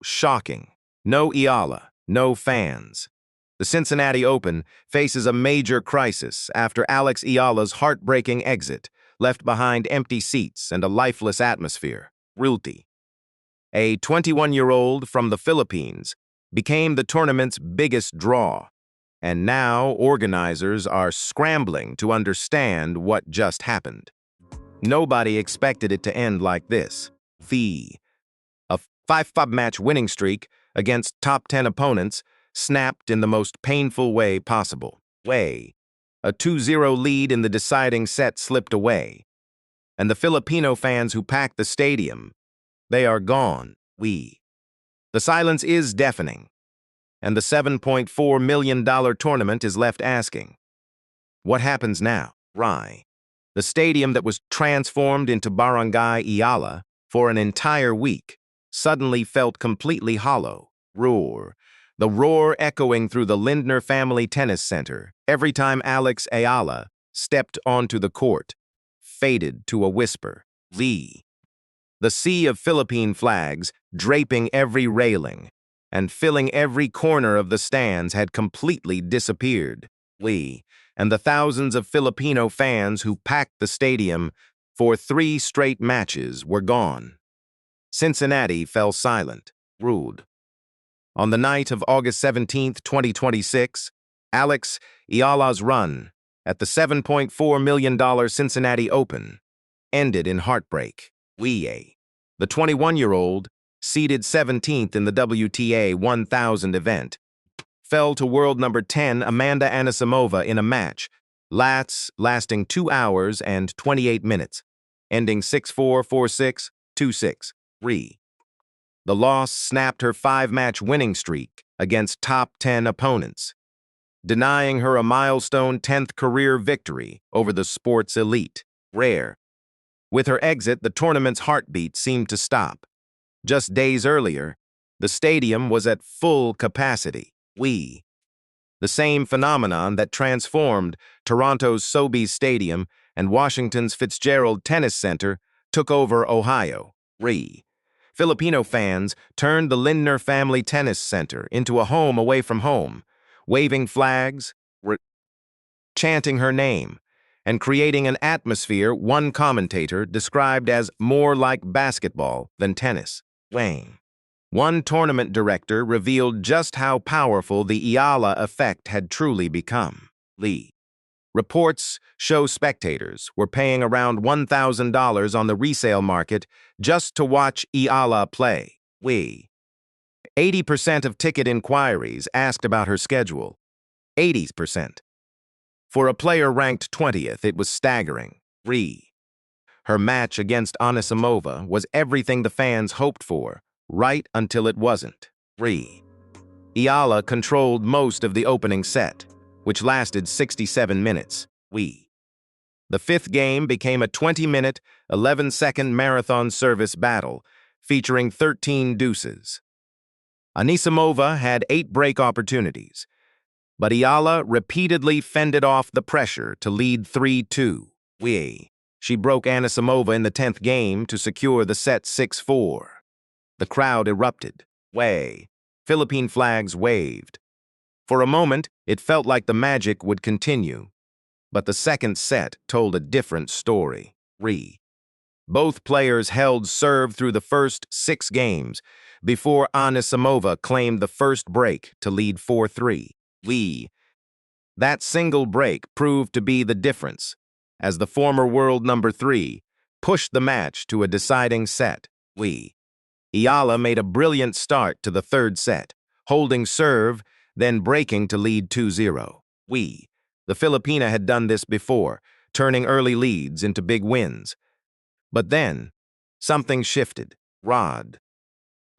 shocking. No Eala, no fans. The Cincinnati Open faces a major crisis after Alex Eala's heartbreaking exit left behind empty seats and a lifeless atmosphere. Realty, a 21-year-old from the Philippines, became the tournament's biggest draw, and now organizers are scrambling to understand what just happened. Nobody expected it to end like this. A 5-match winning streak against top 10 opponents snapped in the most painful way possible. A 2-0 lead in the deciding set slipped away, and the Filipino fans who packed the stadium, they are gone. The silence is deafening, and the $7.4 million tournament is left asking, what happens now? The stadium that was transformed into Barangay Eala for an entire week suddenly felt completely hollow. The roar echoing through the Lindner Family Tennis Center every time Alex Eala stepped onto the court faded to a whisper. The sea of Philippine flags draping every railing and filling every corner of the stands had completely disappeared. And the thousands of Filipino fans who packed the stadium for 3 straight matches were gone. Cincinnati fell silent. On the night of August 17, 2026, Alex Eala's run at the $7.4 million Cincinnati Open ended in heartbreak. The 21-year-old, seeded 17th in the WTA 1000 event, fell to world number 10 Amanda Anisimova in a match lasting 2 hours and 28 minutes, ending 6-4, 4-6, 2-6. The loss snapped her 5-match winning streak against top 10 opponents, denying her a milestone 10th career victory over the sport's elite. With her exit, the tournament's heartbeat seemed to stop. Just days earlier, the stadium was at full capacity. The same phenomenon that transformed Toronto's Sobeys Stadium and Washington's Fitzgerald Tennis Center took over Ohio. Filipino fans turned the Lindner Family Tennis Center into a home away from home, waving flags, chanting her name, and creating an atmosphere one commentator described as more like basketball than tennis. One tournament director revealed just how powerful the Eala effect had truly become. Reports show spectators were paying around $1,000 on the resale market just to watch Eala play. 80% of ticket inquiries asked about her schedule. 80%. For a player ranked 20th, it was staggering. Her match against Anisimova was everything the fans hoped for, right until it wasn't. Eala controlled most of the opening set, which lasted 67 minutes. The 5th game became a 20-minute, 11-second marathon service battle, featuring 13 deuces. Anisimova had 8 break opportunities, but Eala repeatedly fended off the pressure to lead 3-2. She broke Anisimova in the 10th game to secure the set 6-4. The crowd erupted. Philippine flags waved. For a moment, it felt like the magic would continue. But the second set told a different story. Both players held serve through the first 6 games before Anisimova claimed the first break to lead 4-3. That single break proved to be the difference, as the former world number 3 pushed the match to a deciding set. Eala made a brilliant start to the 3rd set, holding serve, then breaking to lead 2-0. The Filipina had done this before, turning early leads into big wins. But then, something shifted.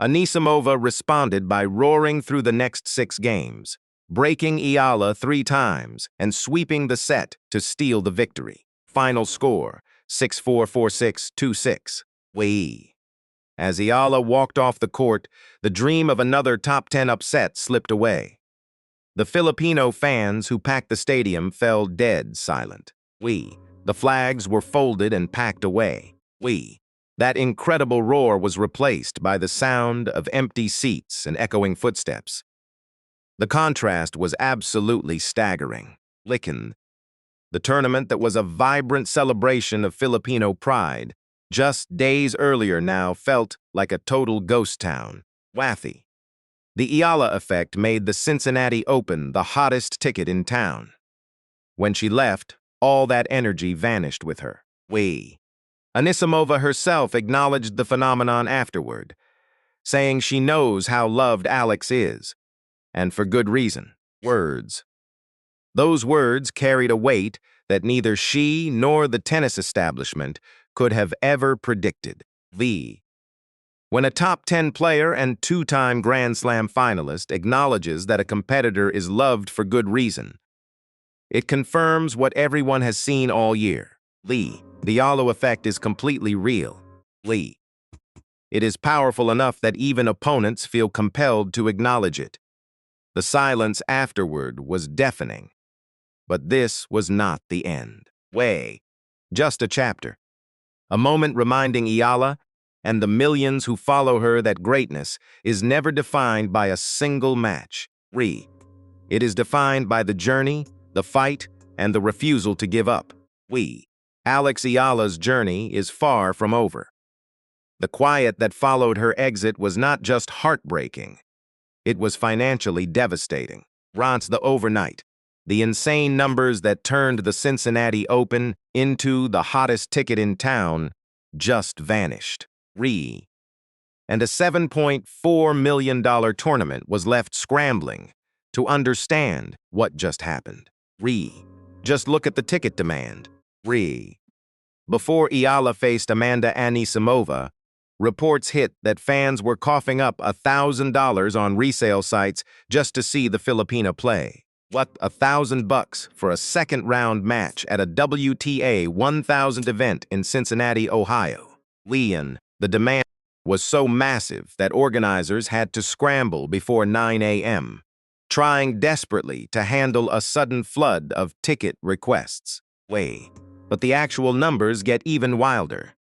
Anisimova responded by roaring through the next 6 games, breaking Eala 3 times and sweeping the set to steal the victory. Final score, 6-4, 4-6, 2-6. As Eala walked off the court, the dream of another top 10 upset slipped away. The Filipino fans who packed the stadium fell dead silent. The flags were folded and packed away. That incredible roar was replaced by the sound of empty seats and echoing footsteps. The contrast was absolutely staggering. Licken, the tournament that was a vibrant celebration of Filipino pride, just days earlier now felt like a total ghost town. Wathi. The Eala effect made the Cincinnati Open the hottest ticket in town. When she left, all that energy vanished with her. Anisimova herself acknowledged the phenomenon afterward, saying she knows how loved Alex is, and for good reason. Words. Those words carried a weight that neither she nor the tennis establishment could have ever predicted. When a top 10 player and two-time Grand Slam finalist acknowledges that a competitor is loved for good reason, it confirms what everyone has seen all year. The Eala effect is completely real. It is powerful enough that even opponents feel compelled to acknowledge it. The silence afterward was deafening. But this was not the end. Just a chapter. A moment reminding Eala and the millions who follow her that greatness is never defined by a single match. It is defined by the journey, the fight, and the refusal to give up. Alex Eala's journey is far from over. The quiet that followed her exit was not just heartbreaking. It was financially devastating. The overnight. The insane numbers that turned the Cincinnati Open into the hottest ticket in town just vanished. And a $7.4 million tournament was left scrambling to understand what just happened. Just look at the ticket demand. Before Eala faced Amanda Anisimova, reports hit that fans were coughing up $1,000 on resale sites just to see the Filipina play. What, $1,000 for a second-round match at a WTA 1000 event in Cincinnati, Ohio? The demand was so massive that organizers had to scramble before 9 a.m., trying desperately to handle a sudden flood of ticket requests. But the actual numbers get even wilder.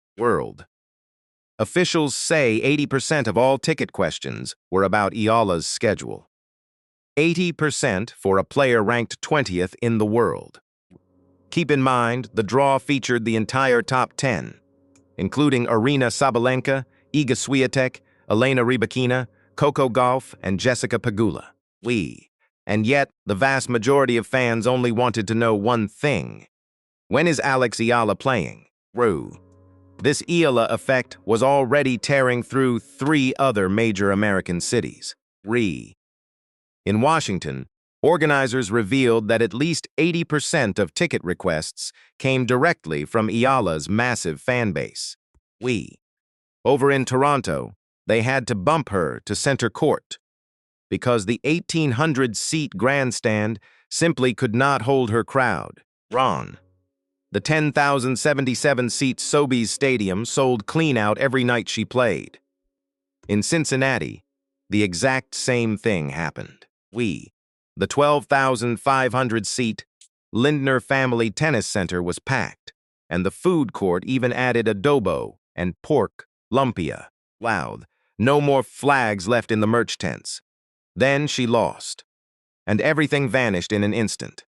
Officials say 80% of all ticket questions were about Eala's schedule. 80% for a player ranked 20th in the world. Keep in mind, the draw featured the entire top 10, including Aryna Sabalenka, Iga Swiatek, Elena Rybakina, Coco Gauff, and Jessica Pegula. And yet, the vast majority of fans only wanted to know one thing. When is Alex Eala playing? This Eala effect was already tearing through 3 other major American cities. In Washington, organizers revealed that at least 80% of ticket requests came directly from Eala's massive fan base. Over in Toronto, they had to bump her to center court because the 1,800-seat grandstand simply could not hold her crowd. The 10,077-seat Sobeys Stadium sold clean out every night she played. In Cincinnati, the exact same thing happened. The 12,500-seat Lindner Family Tennis Center was packed, and the food court even added adobo and pork lumpia. No more flags left in the merch tents. Then she lost, and everything vanished in an instant.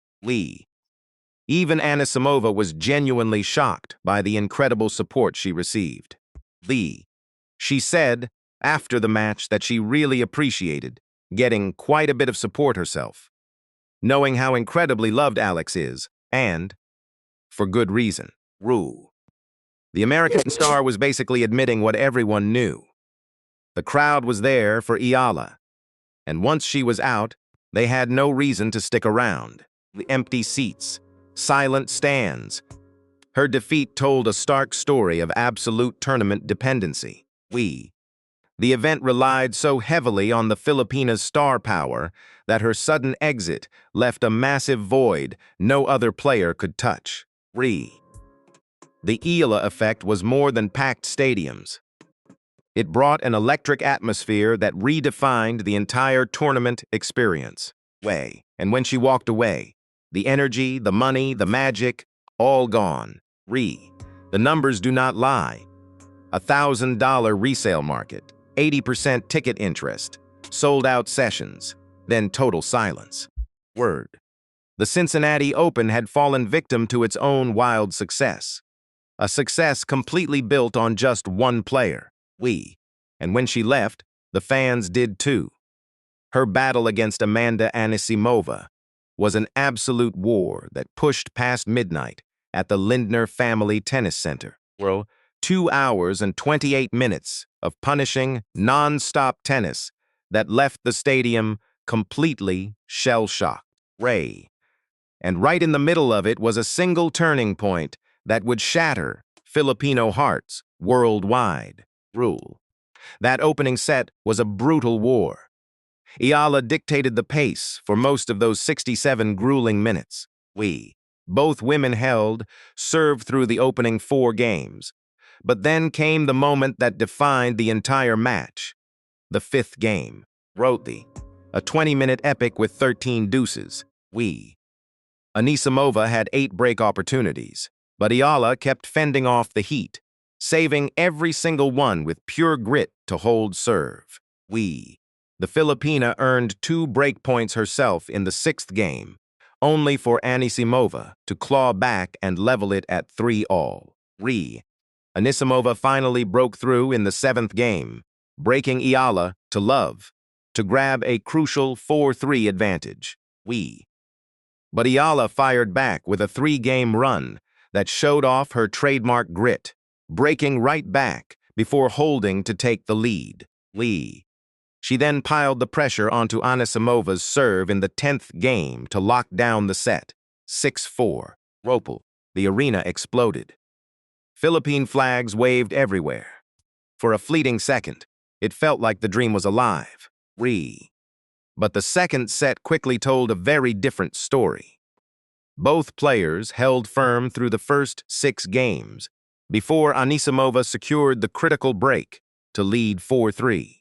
Even Anisimova was genuinely shocked by the incredible support she received. She said after the match that she really appreciated getting quite a bit of support herself, knowing how incredibly loved Alex is, and for good reason. The American star was basically admitting what everyone knew. The crowd was there for Eala, and once she was out, they had no reason to stick around. The empty seats, silent stands. Her defeat told a stark story of absolute tournament dependency. The event relied so heavily on the Filipina's star power that her sudden exit left a massive void no other player could touch. The Eala effect was more than packed stadiums. It brought an electric atmosphere that redefined the entire tournament experience. And when she walked away, the energy, the money, the magic, all gone. The numbers do not lie. $1,000 resale market, 80% ticket interest, sold-out sessions, then total silence. Word. The Cincinnati Open had fallen victim to its own wild success. A success completely built on just one player, and when she left, the fans did too. Her battle against Amanda Anisimova was an absolute war that pushed past midnight at the Lindner Family Tennis Center. 2 hours and 28 minutes of punishing, non-stop tennis that left the stadium completely shell-shocked. And right in the middle of it was a single turning point that would shatter Filipino hearts worldwide. That opening set was a brutal war. Eala dictated the pace for most of those 67 grueling minutes. Both women held, served through the opening 4 games. But then came the moment that defined the entire match. The 5th game. A 20-minute epic with 13 deuces. Anisimova had 8 break opportunities, but Eala kept fending off the heat, saving every single one with pure grit to hold serve. The Filipina earned 2 break points herself in the 6th game, only for Anisimova to claw back and level it at 3-all. Anisimova finally broke through in the 7th game, breaking Eala to love, to grab a crucial 4-3 advantage. But Eala fired back with a 3-game run that showed off her trademark grit, breaking right back before holding to take the lead. She then piled the pressure onto Anisimova's serve in the 10th game to lock down the set. 6-4. The arena exploded. Philippine flags waved everywhere. For a fleeting second, it felt like the dream was alive. But the second set quickly told a very different story. Both players held firm through the first 6 games before Anisimova secured the critical break to lead 4-3.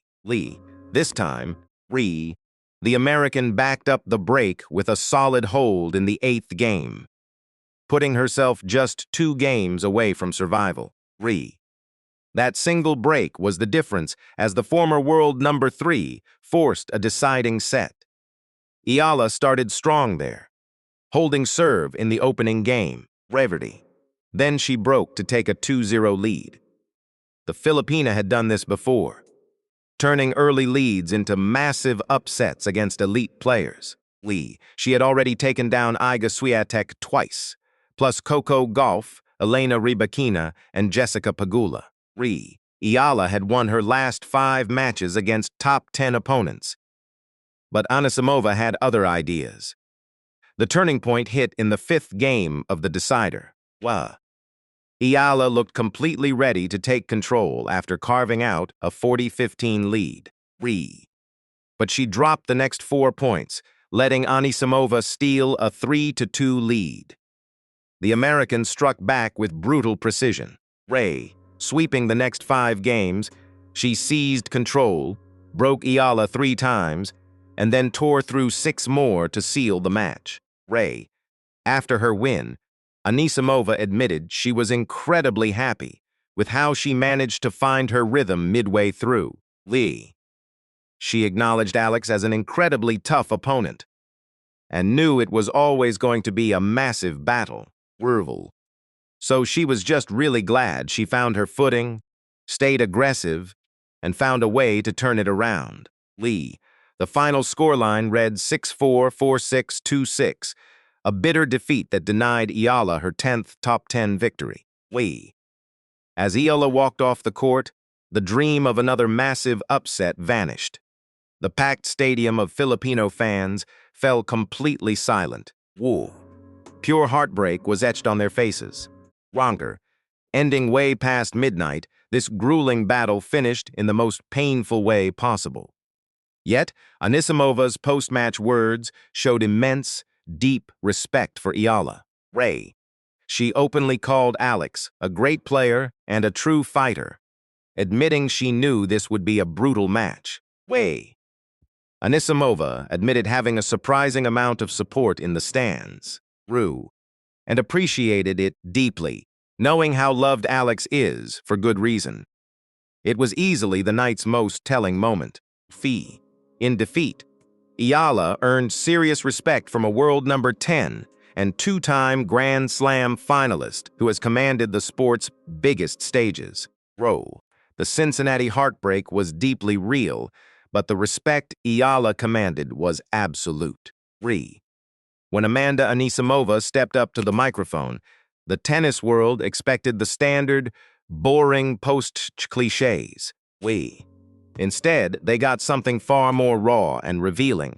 This time, the American backed up the break with a solid hold in the 8th game, putting herself just 2 games away from survival. That single break was the difference as the former world number 3 forced a deciding set. Eala started strong there, holding serve in the opening game. Then she broke to take a 2-0 lead. The Filipina had done this before, turning early leads into massive upsets against elite players. She had already taken down Iga Swiatek twice, plus Coco Gauff, Elena Rybakina, and Jessica Pegula. Eala had won her last 5 matches against top 10 opponents. But Anisimova had other ideas. The turning point hit in the 5th game of the decider. Eala looked completely ready to take control after carving out a 40-15 lead. But she dropped the next 4 points, letting Anisimova steal a 3-2 lead. The American struck back with brutal precision. Sweeping the next 5 games, she seized control, broke Eala 3 times, and then tore through 6 more to seal the match. After her win, Anisimova admitted she was incredibly happy with how she managed to find her rhythm midway through. She acknowledged Alex as an incredibly tough opponent and knew it was always going to be a massive battle. So she was just really glad she found her footing, stayed aggressive, and found a way to turn it around. The final scoreline read 6-4, 4-6, 2-6, a bitter defeat that denied Eala her 10th top 10 victory. As Eala walked off the court, the dream of another massive upset vanished. The packed stadium of Filipino fans fell completely silent. Pure heartbreak was etched on their faces. Ending way past midnight, this grueling battle finished in the most painful way possible. Yet, Anisimova's post-match words showed immense, deep respect for Eala. She openly called Alex a great player and a true fighter, admitting she knew this would be a brutal match. Anisimova admitted having a surprising amount of support in the stands, and appreciated it deeply, knowing how loved Alex is for good reason. It was easily the night's most telling moment. In defeat, Eala earned serious respect from a world number 10 and two-time Grand Slam finalist who has commanded the sport's biggest stages. The Cincinnati heartbreak was deeply real, but the respect Eala commanded was absolute. When Amanda Anisimova stepped up to the microphone, the tennis world expected the standard, boring post-cliches. Instead, they got something far more raw and revealing.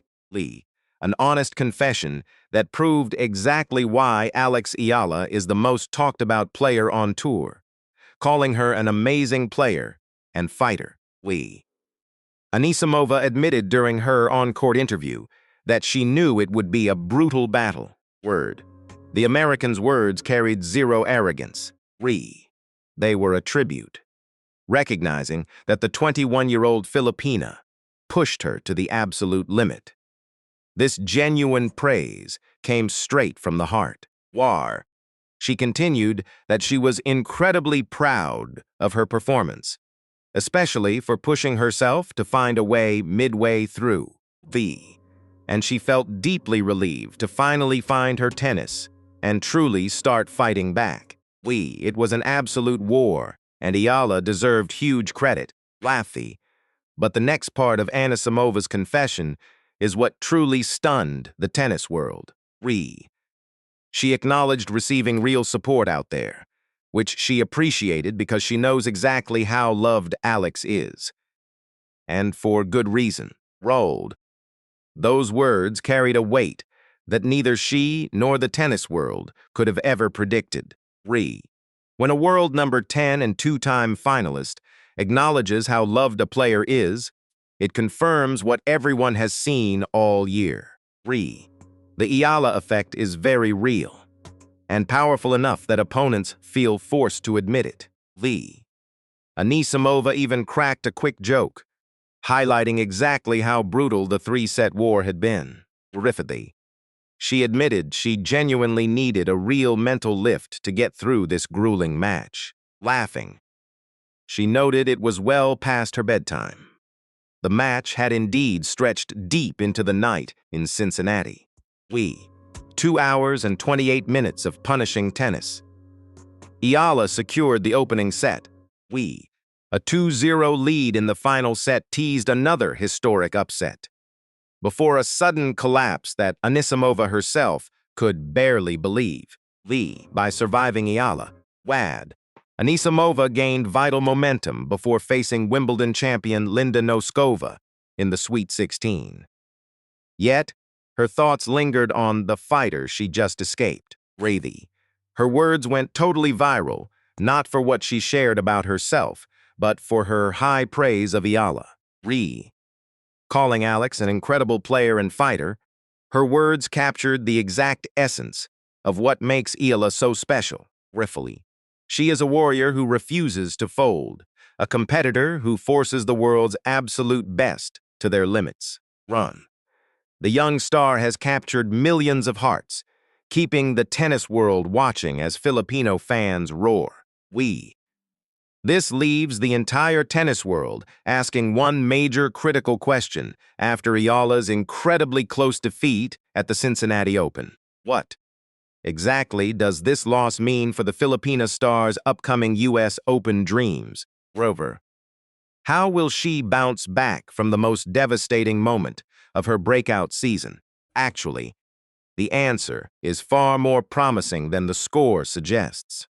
An honest confession that proved exactly why Alex Eala is the most talked about player on tour, calling her an amazing player and fighter. Anisimova admitted during her on-court interview that she knew it would be a brutal battle. The Americans' words carried zero arrogance. They were a tribute, recognizing that the 21-year-old Filipina pushed her to the absolute limit. This genuine praise came straight from the heart. She continued that she was incredibly proud of her performance, especially for pushing herself to find a way midway through. And she felt deeply relieved to finally find her tennis and truly start fighting back. It was an absolute war, and Eala deserved huge credit. But the next part of Anisimova's confession is what truly stunned the tennis world. She acknowledged receiving real support out there, which she appreciated because she knows exactly how loved Alex is. And for good reason. Those words carried a weight that neither she nor the tennis world could have ever predicted. When a world number 10 and two-time finalist acknowledges how loved a player is, it confirms what everyone has seen all year. The Eala effect is very real and powerful enough that opponents feel forced to admit it. Anisimova even cracked a quick joke, highlighting exactly how brutal the three-set war had been. She admitted she genuinely needed a real mental lift to get through this grueling match. Laughing, she noted it was well past her bedtime. The match had indeed stretched deep into the night in Cincinnati. 2 hours and 28 minutes of punishing tennis. Eala secured the opening set. A 2-0 lead in the final set teased another historic upset, before a sudden collapse that Anisimova herself could barely believe. By surviving Eala, Anisimova gained vital momentum before facing Wimbledon champion Linda Noskova in the Sweet 16. Yet, her thoughts lingered on the fighter she just escaped. Her words went totally viral, not for what she shared about herself, but for her high praise of Eala. Calling Alex an incredible player and fighter, her words captured the exact essence of what makes Eala so special. She is a warrior who refuses to fold, a competitor who forces the world's absolute best to their limits. The young star has captured millions of hearts, keeping the tennis world watching as Filipino fans roar. This leaves the entire tennis world asking one major critical question after Eala's incredibly close defeat at the Cincinnati Open. What exactly does this loss mean for the Filipina star's upcoming U.S. Open dreams? How will she bounce back from the most devastating moment of her breakout season? Actually, the answer is far more promising than the score suggests.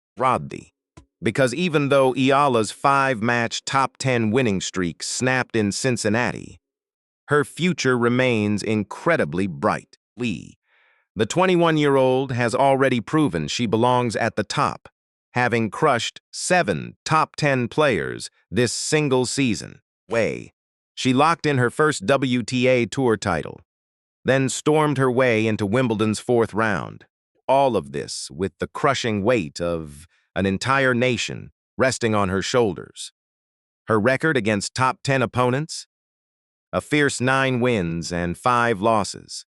Because even though Eala's 5-match top 10 winning streak snapped in Cincinnati, her future remains incredibly bright. The 21-year-old has already proven she belongs at the top, having crushed 7 top 10 players this single season. She locked in her first WTA Tour title, then stormed her way into Wimbledon's 4th round. All of this with the crushing weight of an entire nation resting on her shoulders. Her record against top 10 opponents? A fierce 9 wins and 5 losses.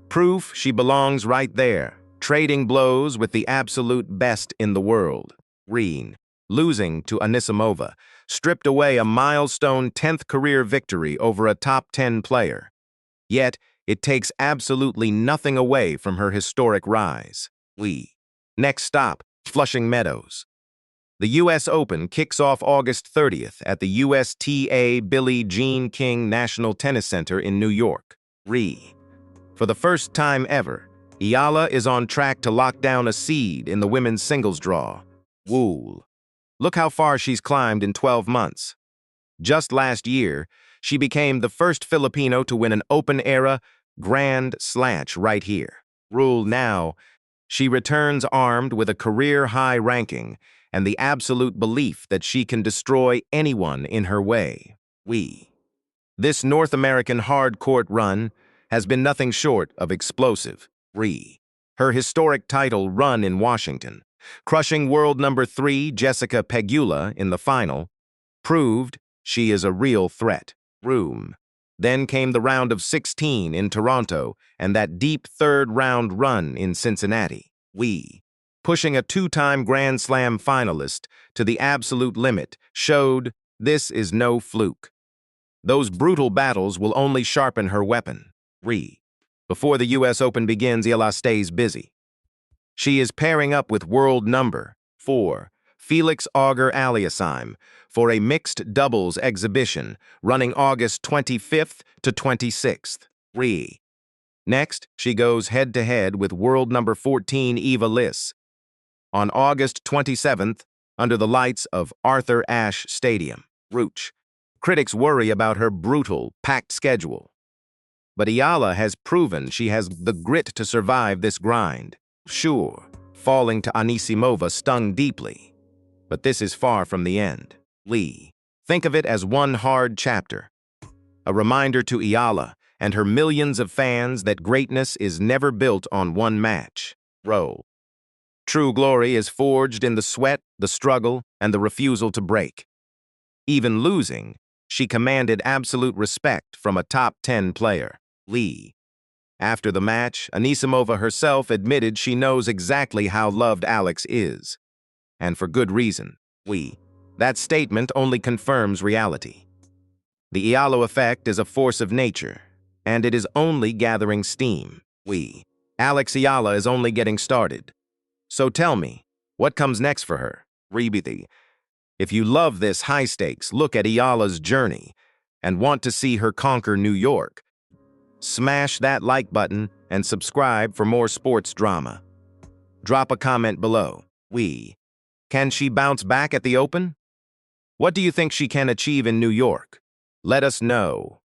Proof she belongs right there, trading blows with the absolute best in the world. losing to Anisimova, stripped away a milestone 10th career victory over a top 10 player. Yet, it takes absolutely nothing away from her historic rise. Next stop, Flushing Meadows. The U.S. Open kicks off August 30th at the USTA Billie Jean King National Tennis Center in New York. For the first time ever, Eala is on track to lock down a seed in the women's singles draw. Look how far she's climbed in 12 months. Just last year, she became the first Filipino to win an open-era Grand Slam right here. Now, she returns armed with a career-high ranking and the absolute belief that she can destroy anyone in her way. This North American hard-court run has been nothing short of explosive. Her historic title run in Washington, crushing world number 3 Jessica Pegula in the final, proved she is a real threat. Then came the round of 16 in Toronto and that deep third-round run in Cincinnati. Pushing a 2-time Grand Slam finalist to the absolute limit showed this is no fluke. Those brutal battles will only sharpen her weapon. Before the U.S. Open begins, Eala stays busy. She is pairing up with world number 4, Felix Auger-Aliassime, for a mixed doubles exhibition running August 25th to 26th. Next, she goes head-to-head with world number 14 Eala on August 27th under the lights of Arthur Ashe Stadium. Critics worry about her brutal, packed schedule. But Eala has proven she has the grit to survive this grind. Sure, falling to Anisimova stung deeply, but this is far from the end. Think of it as one hard chapter, a reminder to Eala and her millions of fans that greatness is never built on one match. True glory is forged in the sweat, the struggle, and the refusal to break. Even losing, she commanded absolute respect from a top 10 player. After the match, Anisimova herself admitted she knows exactly how loved Alex is. And for good reason. That statement only confirms reality. The Eala effect is a force of nature, and it is only gathering steam. Alex Eala is only getting started. So tell me, what comes next for her? If you love this high stakes look at Eala's journey and want to see her conquer New York, smash that like button and subscribe for more sports drama. Drop a comment below. Can she bounce back at the Open? What do you think she can achieve in New York? Let us know.